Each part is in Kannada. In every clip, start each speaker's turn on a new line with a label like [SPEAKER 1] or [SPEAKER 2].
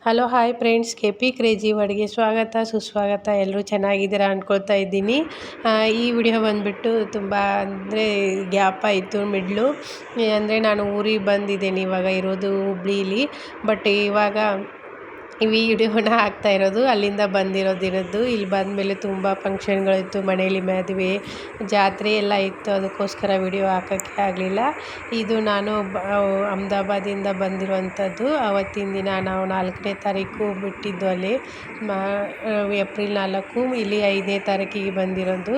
[SPEAKER 1] Hello hi friends, K P crazy ವರ್ಡ್ಗೆ ಸ್ವಾಗತ ಸುಸ್ವಾಗತ. ಎಲ್ಲರೂ ಚೆನ್ನಾಗಿದ್ದೀರಾ ಅಂದ್ಕೊಳ್ತಾ ಇದ್ದೀನಿ. ಈ ವಿಡಿಯೋ ಬಂದುಬಿಟ್ಟು ತುಂಬ ಅಂದರೆ ಗ್ಯಾಪ್ ಆಯಿತು ಮಿಡ್ಲು. ಅಂದರೆ ನಾನು ಊರಿಗೆ ಬಂದಿದ್ದೇನೆ, ಇವಾಗ ಇರೋದು ಹುಬ್ಳೀಲಿ. ಬಟ್ ಇವಾಗ ಈ ವಿಡಿಯೋನ ಹಾಕ್ತಾ ಇರೋದು ಅಲ್ಲಿಂದ ಬಂದಿರೋದಿರೋದು. ಇಲ್ಲಿ ಬಂದಮೇಲೆ ತುಂಬ ಫಂಕ್ಷನ್ಗಳಿತ್ತು, ಮನೆಯಲ್ಲಿ ಮದುವೆ ಜಾತ್ರೆ ಎಲ್ಲ ಇತ್ತು, ಅದಕ್ಕೋಸ್ಕರ ವಿಡಿಯೋ ಹಾಕೋಕ್ಕೆ ಆಗಲಿಲ್ಲ. ಇದು ನಾನು ಅಹಮದಾಬಾದಿಂದ ಬಂದಿರುವಂಥದ್ದು. ಆವತ್ತಿನ ದಿನ ನಾವು 4ನೇ ತಾರೀಕು ಬಿಟ್ಟಿದ್ದು ಅಲ್ಲಿ, ಏಪ್ರಿಲ್ 4. ಇಲ್ಲಿ 5ನೇ ತಾರೀಕಿಗೆ ಬಂದಿರೋದು.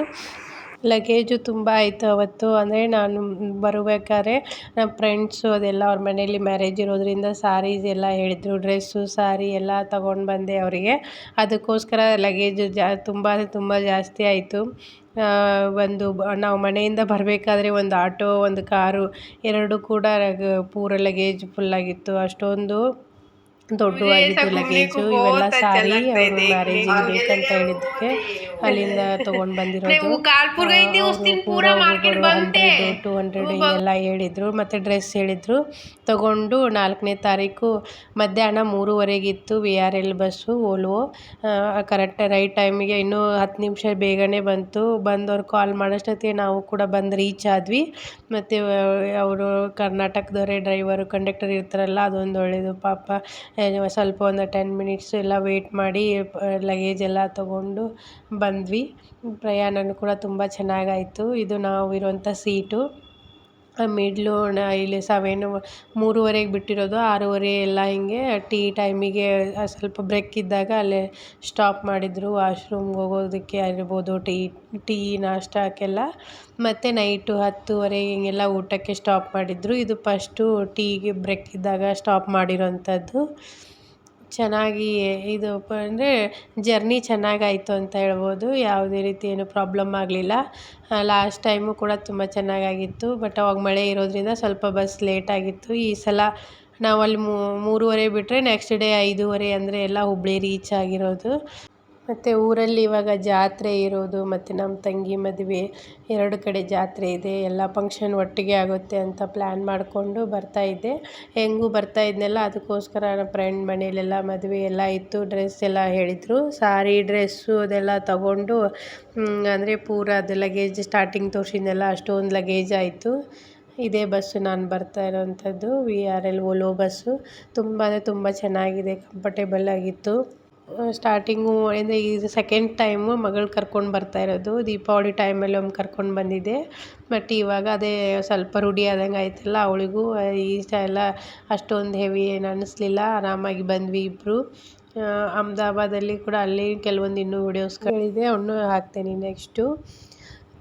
[SPEAKER 1] ಲಗೇಜು ತುಂಬ ಆಯಿತು ಅವತ್ತು. ಅಂದರೆ ನಾನು ಬರಬೇಕಾದ್ರೆ ನಮ್ಮ ಫ್ರೆಂಡ್ಸು ಅದೆಲ್ಲ ಅವ್ರ ಮನೇಲಿ ಮ್ಯಾರೇಜ್ ಇರೋದ್ರಿಂದ ಸಾರೀಸ್ ಎಲ್ಲ ಹೇಳಿದ್ರು, ಡ್ರೆಸ್ಸು ಸಾರಿ ಎಲ್ಲ ತೊಗೊಂಡು ಬಂದೆ ಅವರಿಗೆ. ಅದಕ್ಕೋಸ್ಕರ ಲಗೇಜು ತುಂಬ ಅಂದರೆ ತುಂಬ ಜಾಸ್ತಿ ಆಯಿತು. ನಾವು ಮನೆಯಿಂದ ಬರಬೇಕಾದ್ರೆ ಒಂದು ಆಟೋ, ಒಂದು ಕಾರು, ಎರಡು ಕೂಡ ಪೂರ ಲಗೇಜ್ ಫುಲ್ಲಾಗಿತ್ತು. ಅಷ್ಟೊಂದು ದೊಡ್ಡವಾಗಿತ್ತು ಲಗೇಜು. ಇವೆಲ್ಲ ಸಾರಿ ಅವರು ಮ್ಯಾರೇಜಿಗೆ ಬೇಕಂತ ಹೇಳಿದ್ದಕ್ಕೆ ಅಲ್ಲಿಂದ ತೊಗೊಂಡು ಬಂದಿರೋದು. ಪೂರ ಒಬ್ಬೊಬ್ಬರು 100, 200 ಹಿಂಗೆಲ್ಲ ಹೇಳಿದರು. ಮತ್ತು ಡ್ರೆಸ್ ಹೇಳಿದರು. ತೊಗೊಂಡು 4ನೇ ತಾರೀಕು ಮಧ್ಯಾಹ್ನ 3:30 VRL bus Volvo. Correct right ಟೈಮಿಗೆ, ಇನ್ನೂ 10 ನಿಮಿಷ ಬೇಗನೆ ಬಂತು. ಬಂದವ್ರು ಕಾಲ್ ಮಾಡೋಷ್ಟೊತ್ತಿಗೆ ನಾವು ಕೂಡ ಬಂದು ರೀಚ್ ಆದ್ವಿ. ಮತ್ತು ಅವರು ಕರ್ನಾಟಕದವರೇ ಡ್ರೈವರು, ಕಂಡಕ್ಟರ್ ಇರ್ತಾರಲ್ಲ, ಅದೊಂದು ಒಳ್ಳೆಯದು ಪಾಪ. ಸ್ವಲ್ಪ ಒಂದು 10 ಮಿನಿಟ್ಸು ಎಲ್ಲ ವೆಯ್ಟ್ ಮಾಡಿ ಲಗೇಜ್ ಎಲ್ಲ ತೊಗೊಂಡು ಬಂದ್ವಿ. ಪ್ರಯಾಣನೂ ಕೂಡ ತುಂಬ ಚೆನ್ನಾಗಾಯಿತು. ಇದು ನಾವು ಇರುವಂಥ ಸೀಟು ಮಿಡ್ಲು. ಇಲ್ಲಿ 3:30 ಬಿಟ್ಟಿರೋದು. 6:30 ಎಲ್ಲ ಹಿಂಗೆ ಟೀ ಟೈಮಿಗೆ ಸ್ವಲ್ಪ ಬ್ರೇಕ್ ಇದ್ದಾಗ ಅಲ್ಲೇ ಸ್ಟಾಪ್ ಮಾಡಿದರು, ವಾಶ್ರೂಮ್ಗೆ ಹೋಗೋದಕ್ಕೆ ಆಗಿರ್ಬೋದು, ಟೀ ನಾಷ್ಟಕ್ಕೆಲ್ಲ. ಮತ್ತು ನೈಟು 10:30 ಹಿಂಗೆಲ್ಲ ಊಟಕ್ಕೆ ಸ್ಟಾಪ್ ಮಾಡಿದರು. ಇದು ಫಸ್ಟು ಟೀಗೆ ಬ್ರೇಕ್ ಇದ್ದಾಗ ಸ್ಟಾಪ್ ಮಾಡಿರೋಂಥದ್ದು. ಚೆನ್ನಾಗಿ ಇದು ಅಂದರೆ ಜರ್ನಿ ಚೆನ್ನಾಗಾಯಿತು ಅಂತ ಹೇಳ್ಬೋದು. ಯಾವುದೇ ರೀತಿ ಏನು ಪ್ರಾಬ್ಲಮ್ ಆಗಲಿಲ್ಲ. ಲಾಸ್ಟ್ ಟೈಮು ಕೂಡ ತುಂಬ ಚೆನ್ನಾಗಾಗಿತ್ತು. ಬಟ್ ಅವಾಗ ಮಳೆ ಇರೋದ್ರಿಂದ ಸ್ವಲ್ಪ ಬಸ್ ಲೇಟಾಗಿತ್ತು. ಈ ಸಲ ನಾವಲ್ಲಿ 3:30 ಬಿಟ್ಟರೆ ನೆಕ್ಸ್ಟ್ ಡೇ 5:30 ಅಂದರೆ ಎಲ್ಲ ಹುಬ್ಳಿ ರೀಚ್ ಆಗಿರೋದು. ಮತ್ತು ಊರಲ್ಲಿ ಇವಾಗ ಜಾತ್ರೆ ಇರೋದು, ಮತ್ತು ನಮ್ಮ ತಂಗಿ ಮದುವೆ, 2 ಕಡೆ ಜಾತ್ರೆ ಇದೆ. ಎಲ್ಲ ಫಂಕ್ಷನ್ ಒಟ್ಟಿಗೆ ಆಗುತ್ತೆ ಅಂತ ಪ್ಲ್ಯಾನ್ ಮಾಡಿಕೊಂಡು ಬರ್ತಾಯಿದ್ದೆ. ಹೆಂಗೂ ಬರ್ತಾಯಿದ್ನಲ್ಲ, ಅದಕ್ಕೋಸ್ಕರ ನಮ್ಮ ಫ್ರೆಂಡ್ ಮನೇಲೆಲ್ಲ ಮದುವೆ ಎಲ್ಲ ಇತ್ತು. ಡ್ರೆಸ್ ಎಲ್ಲ ಹೇಳಿದರು, ಸಾರಿ ಡ್ರೆಸ್ಸು ಅದೆಲ್ಲ ತಗೊಂಡು ಅಂದರೆ ಪೂರ ಅದು ಲಗೇಜ್ ಸ್ಟಾರ್ಟಿಂಗ್ ತೋರಿಸಿದ್ನೆಲ್ಲ ಅಷ್ಟೊಂದು ಲಗೇಜ್ ಆಯಿತು. ಇದೇ ಬಸ್ಸು ನಾನು ಬರ್ತಾ ಇರೋವಂಥದ್ದು, VRL ಓಲೋ ಬಸ್ಸು. ತುಂಬ ಅಂದರೆ ತುಂಬ ಚೆನ್ನಾಗಿದೆ, ಕಂಫರ್ಟೇಬಲ್ ಆಗಿತ್ತು. ಸ್ಟಾರ್ಟಿಂಗು ಅಂದರೆ ಇದು ಸೆಕೆಂಡ್ ಟೈಮು ಮಗಳು ಕರ್ಕೊಂಡು ಬರ್ತಾ ಇರೋದು. ದೀಪಾವಳಿ ಟೈಮಲ್ಲಿ ಒಮ್ಮೆ ಕರ್ಕೊಂಡು ಬಂದಿದ್ದೆ. ಬಟ್ ಇವಾಗ ಅದೇ ಸ್ವಲ್ಪ ರೂಢಿ ಆದಂಗೆ ಆಯ್ತಲ್ಲ ಅವಳಿಗೂ. ಈ ಎಲ್ಲ ಅಷ್ಟೊಂದು ಹೆವಿ ಏನು ಅನ್ನಿಸ್ಲಿಲ್ಲ, ಆರಾಮಾಗಿ ಬಂದ್ವಿ ಇಬ್ಬರು. ಅಹಮದಾಬಾದಲ್ಲಿ ಕೂಡ ಅಲ್ಲಿ ಕೆಲವೊಂದು ಇನ್ನೂ ವಿಡಿಯೋಸ್ಗಳಿದೆ, ಅವನ್ನೂ ಹಾಕ್ತೇನೆ ನೆಕ್ಸ್ಟು.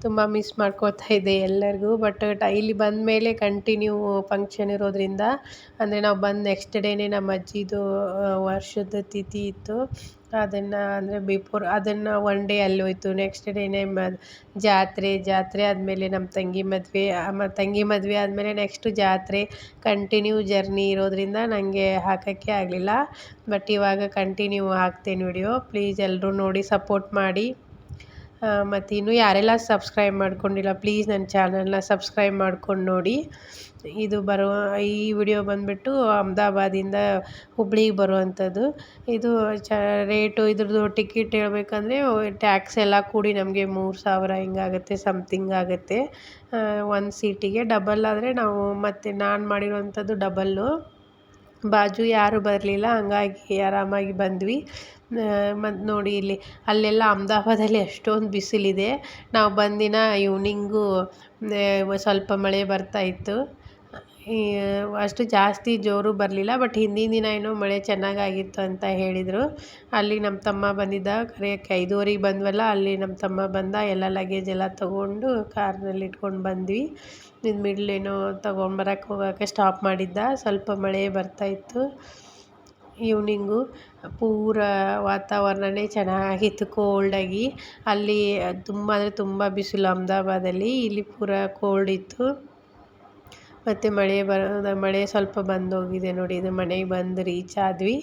[SPEAKER 1] ತುಂಬ ಮಿಸ್ ಮಾಡ್ಕೋತಾ ಇದ್ದೆ ಎಲ್ಲರಿಗೂ. ಬಟ್ ಇಲ್ಲಿ ಬಂದ ಮೇಲೆ ಕಂಟಿನ್ಯೂ ಫಂಕ್ಷನ್ ಇರೋದ್ರಿಂದ, ಅಂದರೆ ನಾವು ಬಂದು ನೆಕ್ಸ್ಟ್ ಡೇನೇ ನಮ್ಮ ಅಜ್ಜಿದು ವರ್ಷದ ತಿಥಿ ಇತ್ತು. ಅದನ್ನು ಅಂದರೆ ಬಿಫೋರ್ ಅದನ್ನು 1 ಡೇ ಅಲ್ಲಿ ಹೋಯ್ತು. ನೆಕ್ಸ್ಟ್ ಡೇನೇ ಜಾತ್ರೆ ಆದಮೇಲೆ ನಮ್ಮ ತಂಗಿ ಮದುವೆ ಆದಮೇಲೆ ನೆಕ್ಸ್ಟು ಜಾತ್ರೆ. ಕಂಟಿನ್ಯೂ ಜರ್ನಿ ಇರೋದ್ರಿಂದ ನನಗೆ ಹಾಕೋಕ್ಕೆ ಆಗಲಿಲ್ಲ. ಬಟ್ ಇವಾಗ ಕಂಟಿನ್ಯೂ ಹಾಕ್ತೇನೆ ವಿಡಿಯೋ. ಪ್ಲೀಸ್ ಎಲ್ಲರೂ ನೋಡಿ ಸಪೋರ್ಟ್ ಮಾಡಿ. ಮತ್ತು ಇನ್ನೂ ಯಾರೆಲ್ಲ ಸಬ್ಸ್ಕ್ರೈಬ್ ಮಾಡ್ಕೊಂಡಿಲ್ಲ, ಪ್ಲೀಸ್ ನನ್ನ ಚಾನಲ್ನ ಸಬ್ಸ್ಕ್ರೈಬ್ ಮಾಡ್ಕೊಂಡು ನೋಡಿ. ಈ ವಿಡಿಯೋ ಬಂದುಬಿಟ್ಟು ಅಹಮದಾಬಾದಿಂದ ಹುಬ್ಳಿಗೆ ಬರುವಂಥದ್ದು. ಇದು ರೇಟು ಇದ್ರದ್ದು ಟಿಕೆಟ್ ಹೇಳ್ಬೇಕಂದ್ರೆ ಟ್ಯಾಕ್ಸ್ ಎಲ್ಲ ಕೂಡಿ ನಮಗೆ 3,000 ಹಿಂಗಾಗುತ್ತೆ, ಸಮಥಿಂಗ್ ಆಗುತ್ತೆ ಒಂದು ಸೀಟಿಗೆ. ಡಬಲ್ ಆದರೆ ಮತ್ತು ನಾನು ಮಾಡಿರುವಂಥದ್ದು ಡಬಲ್ಲು. ಬಾಜು ಯಾರೂ ಬರಲಿಲ್ಲ, ಹಂಗಾಗಿ ಆರಾಮಾಗಿ ಬಂದ್ವಿ. ಮತ್ತು ನೋಡಿ ಅಲ್ಲೆಲ್ಲ ಅಹಮದಾಬಾದಲ್ಲಿ ಎಷ್ಟೊಂದು ಬಿಸಿಲಿದೆ. ನಾವು ಬಂದಿನ ಈವ್ನಿಂಗು ಸ್ವಲ್ಪ ಮಳೆ ಬರ್ತಾಯಿತ್ತು. ಅಷ್ಟು ಜಾಸ್ತಿ ಜೋರು ಬರಲಿಲ್ಲ. ಬಟ್ ಹಿಂದಿನ ದಿನ ಏನೋ ಮಳೆ ಚೆನ್ನಾಗಾಗಿತ್ತು ಅಂತ ಹೇಳಿದರು. ಅಲ್ಲಿ ನಮ್ಮ ತಮ್ಮ ಬಂದಿದ್ದ ಕರೆಯೋಕ್ಕೆ 5:30 ಬಂದ್ವಲ್ಲ, ಅಲ್ಲಿ ನಮ್ಮ ತಮ್ಮ ಬಂದ, ಎಲ್ಲ ಲಗೇಜ್ ಎಲ್ಲ ತೊಗೊಂಡು ಕಾರ್ನಲ್ಲಿ ಇಟ್ಕೊಂಡು ಬಂದ್ವಿ. ಇದು ಮಿಡ್ಲೇನೋ ತೊಗೊಂಬರಕ್ಕೆ ಹೋಗೋಕ್ಕೆ ಸ್ಟಾಪ್ ಮಾಡಿದ್ದ. ಸ್ವಲ್ಪ ಮಳೆ ಬರ್ತಾಯಿತ್ತು ಈವ್ನಿಂಗು. ಪೂರ ವಾತಾವರಣನೇ ಚೆನ್ನಾಗಿತ್ತು ಕೋಲ್ಡಾಗಿ. ಅಲ್ಲಿ ತುಂಬ ಅಂದರೆ ತುಂಬ ಬಿಸಿಲು ಅಹಮದಾಬಾದಲ್ಲಿ. ಇಲ್ಲಿ ಪೂರ ಕೋಲ್ಡ್ ಇತ್ತು. ಮತ್ತು ಮಳೆ ಸ್ವಲ್ಪ ಬಂದೋಗಿದೆ ನೋಡಿ. ಇದು ಮನೆಗೆ ಬಂದು ರೀಚ್ ಆದ್ವಿ.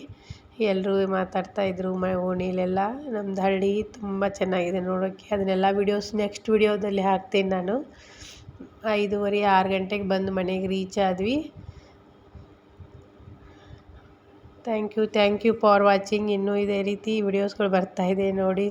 [SPEAKER 1] ಎಲ್ಲರೂ ಮಾತಾಡ್ತಾಯಿದ್ರು ಓಣಿಲೆಲ್ಲ. ನಮ್ಮದು ಹಳ್ಳಿ ತುಂಬ ಚೆನ್ನಾಗಿದೆ ನೋಡೋಕ್ಕೆ. ಅದನ್ನೆಲ್ಲ ವೀಡಿಯೋಸ್ ನೆಕ್ಸ್ಟ್ ವೀಡಿಯೋದಲ್ಲಿ ಹಾಕ್ತೇನೆ ನಾನು. 5:30, 6 ಗಂಟೆಗೆ ಬಂದು ಮನೆಗೆ ರೀಚ್ ಆದ್ವಿ. Thank you for watching. ಇನ್ನೂ ಇದೇ ರೀತಿ ವಿಡಿಯೋಸ್ಗಳು ಬರ್ತಾಯಿದೆ ನೋಡಿ.